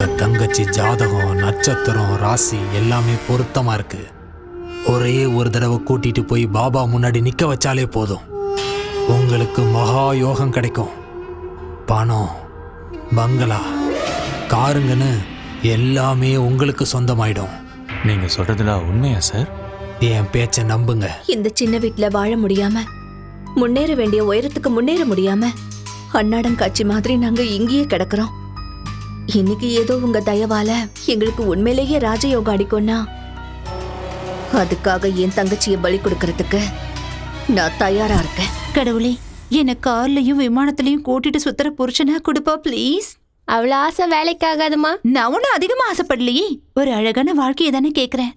தங்கச்சி ஜாதகம், நட்சத்திரம், ராசி எல்லாமே பொருத்தமா இருக்கு. ஒரே ஒரு தடவை கூட்டிட்டு போய் பாபா முன்னாடி நிக்க வச்சாலே போதும். உங்களுக்கு மகா யோகம் கிடைக்கும். பணம், பங்களா, காருங்கன்னு எல்லாமே உங்களுக்கு சொந்தமாயிடும். நீங்க சொல்றதுல உண்மையா சார்? என் பேச்ச நம்புங்க. இந்த சின்ன வீட்டுல வாழ முடியாம, முன்னேற வேண்டிய உயரத்துக்கு முன்னேற முடியாம அன்னாடம் காட்சி மாதிரி நாங்க இங்கேயே கிடக்குறோம். இன்னைக்கு ஏதோ உங்க தயவால எங்களுக்கு உண்மையிலேயே ராஜயோகம் அடிக்கும்னா அதுக்காக என் தங்கச்சியை பலி கொடுக்கறதுக்கு நான் தயாரா இருக்கேன். கடவுளே, என்ன கார்லயும் விமானத்திலயும் கூட்டிட்டு சுத்துற புருஷனா கொடுப்பா ப்ளீஸ். அவ்வளவு ஆசை வேலைக்காகாதுமா. நான் ஒன்னும் அதிகமா ஆசைப்படலையே, ஒரு அழகான வாழ்க்கையை தானே கேக்குறேன்.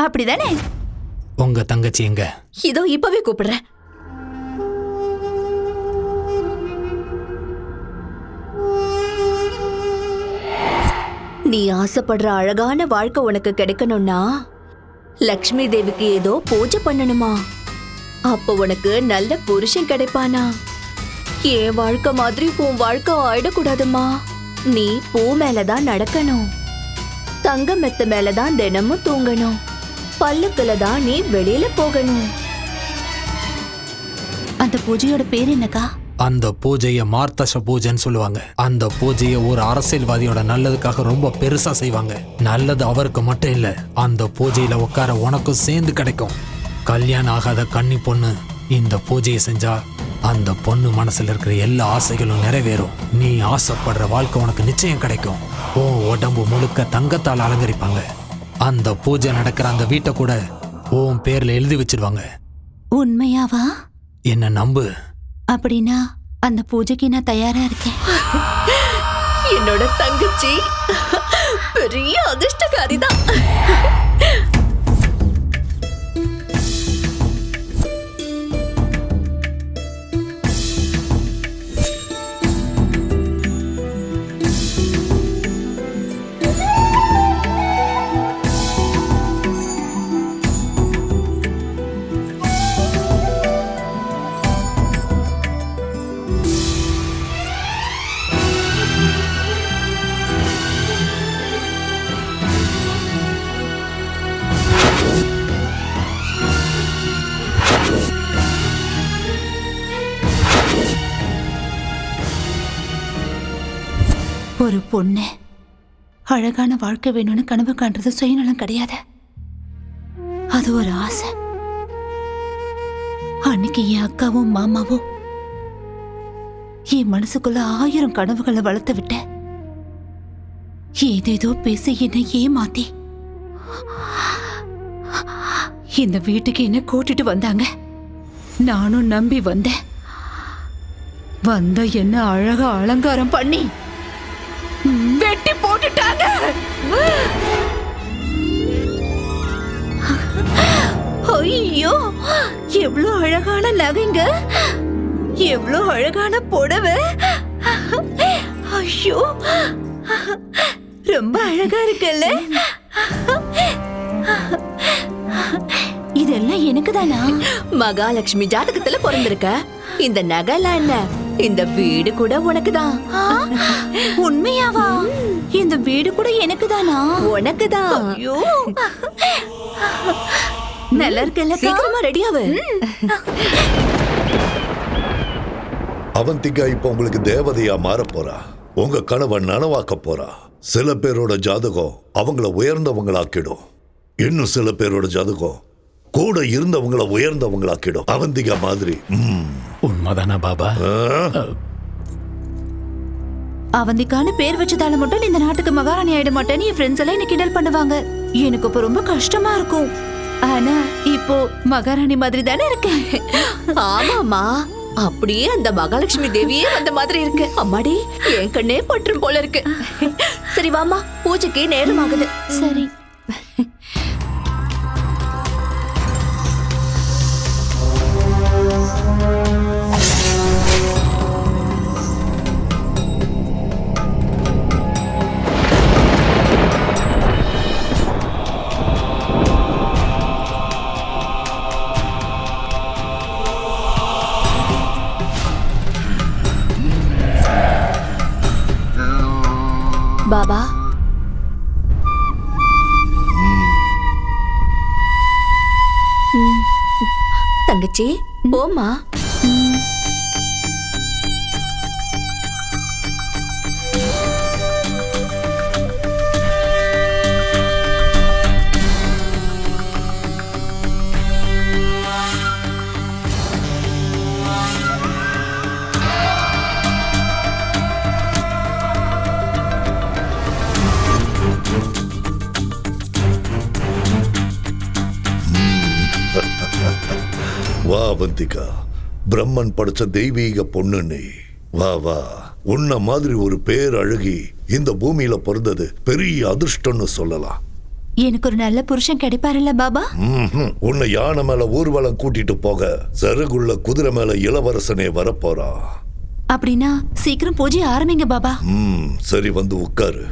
அப்படிதானே? உங்க தங்கச்சி எங்க? இதோ இப்பவே கூப்பிடுறேன். நீ ஆசைப்படுற அழகான வாழ்க்கை உனக்கு கிடைக்கணும்னா லக்ஷ்மி தேவிக்கு ஏதோ பூஜை பண்ணணுமா? அப்ப உனக்கு நல்ல புருஷன் கிடைப்பானா? என் வாழ்க்கை மாதிரி உன் வாழ்க்கை ஆயிடக்கூடாதுமா. நீ பூ மேலதான் நடக்கணும், தங்க மெத்த மேலதான் தினமும் தூங்கணும், பல்லுக்குல தான் நீ வெளியில போகணும். அந்த பூஜையோட பேர் என்னக்கா? அந்த பூஜையை மார்த்தச பூஜைன்னு சொல்லுவாங்க. அந்த பூஜையை ஒரு அரசியல்வாதியோட நல்லதுக்காக ரொம்ப பெருசா செய்வாங்க. நல்லது அவருக்கு மட்டும் இல்ல, அந்த பூஜையில உட்கார உனக்கும் சேர்ந்து கிடைக்கும். கல்யாணம் ஆகாத கன்னி பொண்ணு இந்த பூஜையை செஞ்சா அந்த பொண்ணு மனசுல இருக்கிற எல்லா ஆசைகளும் நிறைவேறும். நீ ஆசைப்படுற வாழ்க்கை உனக்கு நிச்சயம் கிடைக்கும். உன் உடம்பு முழுக்க தங்கத்தால் அலங்கரிப்பாங்க. அந்த பூஜை நடக்கிற அந்த வீட்டை கூட உன் பேர்ல எழுதி வச்சிருவாங்க. உண்மையாவா? என்ன நம்பு. அப்படின்னா அந்த பூஜைக்கு நான் தயாரா இருக்கேன். என்னோட தங்கச்சி பெரிய அதிர்ஷ்டக்காரிதான். ஒரு பொண்ணு அழகான வாழ்க்கை வேணும்னு கனவு காண்றது சுயநலம் கிடையாது, அது ஒரு ஆசை. அன்னைக்கு என் அக்காவும் மாமாவும் என் மனசுக்குள்ள 1000 கனவுகளை வளர்த்து விட்ட. ஏதேதோ பேசி என்னை ஏமாத்தி இந்த வீட்டுக்கு என்ன கூட்டிட்டு வந்தாங்க. நானும் நம்பி வந்தேன். வந்த என்ன அழகா அலங்காரம் பண்ணி வெட்டி போட்டுட்டாங்க. ஐயோ, எவ்வளவு அழகான நகைங்க, எவ்வளவு அழகான புடவை. ஐயோ, ரொம்ப அழகா இருக்குல்ல? இதெல்லாம் எனக்கு தானா? மகாலட்சுமி ஜாதகத்துல பிறந்திருக்க. இந்த நகைலாம் என்ன, இந்த வீடு கூட உனக்குதான். உண்மையாவா? இந்த வீடு கூட எனக்கு தானா? உனக்குதான். ஐயோ, நல்லா இருக்குல்ல? சீக்கிரமா ரெடியாவு. அவந்திகா இப்ப உங்களுக்கு தேவதையா மாற போறா. உங்க கனவை நனவாக்க போறா. சில பேரோட ஜாதகம் அவங்கள உயர்ந்தவங்களாக்கிடும். இன்னும் சில பேரோட ஜாதகம் கூட இருந்தவங்கள உயர்ந்தவங்களாக்கிடும். அவந்திகா மாதிரி. உண்மைதானா பாபா? அவந்திக்கான பேர் வச்சதால மட்டும் இந்த நாட்டுக்கு மகாராணி ஆயிட மாட்டேன்னு என் ஃப்ரெண்ட்ஸ் எல்லாம் என்ன கிண்டல் பண்ணுவாங்க. எனக்கு இப்ப ரொம்ப கஷ்டமா இருக்கும். ஆனா இப்போ மகாராணி மாதிரி தானே இருக்கேன். ஆமாமா, அப்படியே அந்த மகாலட்சுமி தேவியே அந்த மாதிரி இருக்கு. அம்மாடி, என் கண்ணே பற்றும் போல இருக்கு. சரி வாமா, பூஜைக்கு நேரம் ஆகுது. சரி. பாபா, தங்கச்சி போமா. வா அவந்திகா, பிரம்மன் படைச்ச தெய்வீக பொண்ணு நீ. வா வா, உன்ன மாதிரி ஒரு பேர் அழகி இந்த பூமியில பிறந்தது பெரிய அதிர்ஷ்டம்னு சொல்லலாம். எனக்கு ஒரு நல்ல புருஷன் கிடைப்பாருல்ல பாபா? உன்னை யானை மேல ஊர்வலம் கூட்டிட்டு போக சருகுள்ள குதிரை மேல இளவரசனே வரப்போறா. அப்படின்னா சீக்கிரம் பூஜை ஆரம்பிங்க பாபா. சரி, வந்து உட்காரு.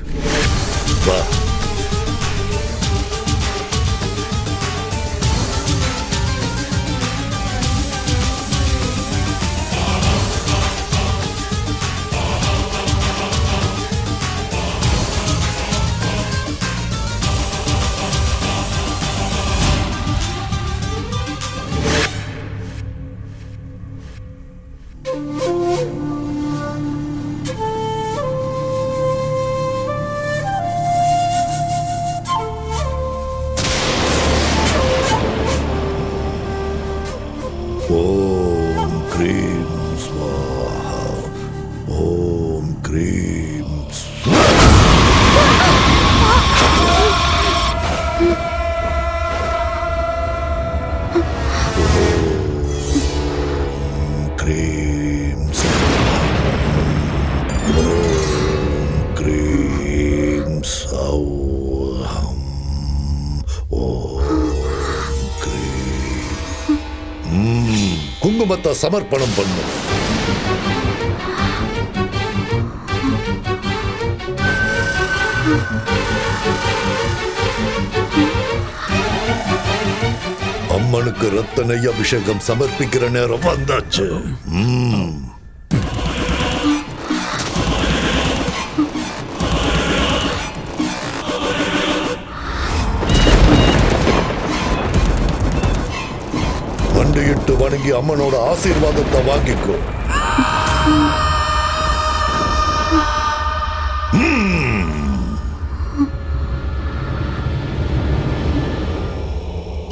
வா. ஓம் க்ரீம் ஸ்வாஹா. ஓம் க்ரீம் க்ரீம் ஓம் க்ரீம் சௌஹம். ஓம் க்ரீம். குங்குமத்தை சமர்ப்பணம் பண்ணு. அம்மனுக்கு ரத்த நெய் அபிஷேகம் சமர்ப்பிக்கிற நேரம் வந்தாச்சு. மண்டியிட்டு வணங்கி அம்மனோட ஆசீர்வாதத்தை வாங்கிக்கோ.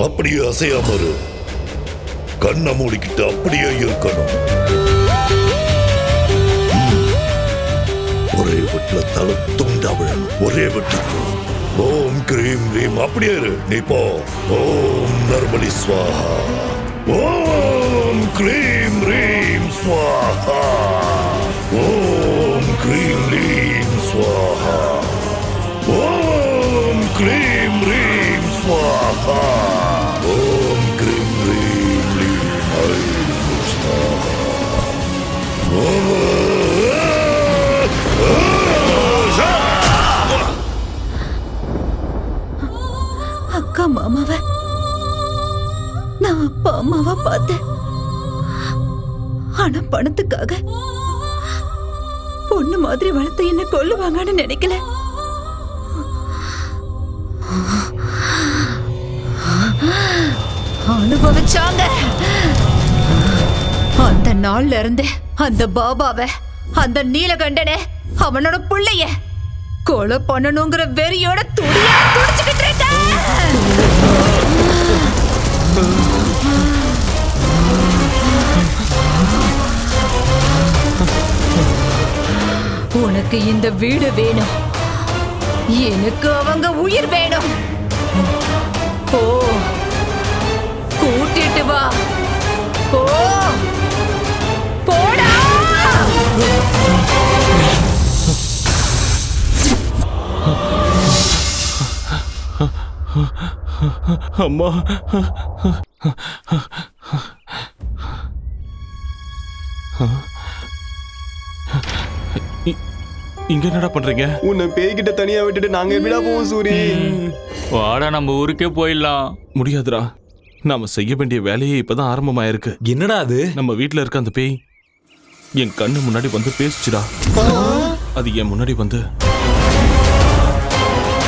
அப்படியே அசையாம இரு. கண்ணை மூடிக்கிட்டு அப்படியே இருக்கணும். ஒரே வீட்டுல தலை துண்டா விழணும். ஒரே வீட்டுக்கு. ஓம் கிரீம் ரீம். அப்படியே இரு. நீ போ. ஓம் நர்மலி ஸ்வாஹா. ஓம் கிரீம் ரீம் ஸ்வாஹா. ஓம் கிரீம் ரீம் ஸ்வாஹா. ஓம் கிரீம் ரீம் ஸ்வாஹா. ஓம் கிரீம் ரீம் ரீம் ஐம் ஸ்வாஹா. அக்கா மாமாவ நான் அப்பா அம்மாவா பார்த்தேன். ஆனா பணத்துக்காக பொண்ணு மாதிரி வளர்த்து என்ன கொல்லுவாங்கன்னு நினைக்கல. அனுபவிச்சாங்க. அந்த நாள்ல இருந்து அந்த பாபாவ, அந்த நீலகண்டன, அவனோட புள்ளைய கொலை பண்ணணுங்கிற வெறியோட துடிச்சுக்கிட்டு இருக்க. உனக்கு இந்த வீடு வேணும், எனக்கு அவங்க உயிர் வேணும். போ, கூட்டிட்டு வா. போ, போடா. அம்மா, இங்க என்னடா பண்றீங்க? உன்னை பேய்கிட்ட தனியா விட்டுட்டு நாங்க எப்படிடா போவோம் சூரி? வாடா, நம்ம ஊருக்கே போயிடலாம். முடியாதுடா, நாம செய்ய வேண்டிய வேலையே இப்பதான் ஆரம்பமாயிருக்கு. என்னடா அது? நம்ம வீட்டுல இருக்க அந்த பேய் என் கண்ணு முன்னாடி வந்து பேசிச்சுடா. அது என் முன்னாடி வந்து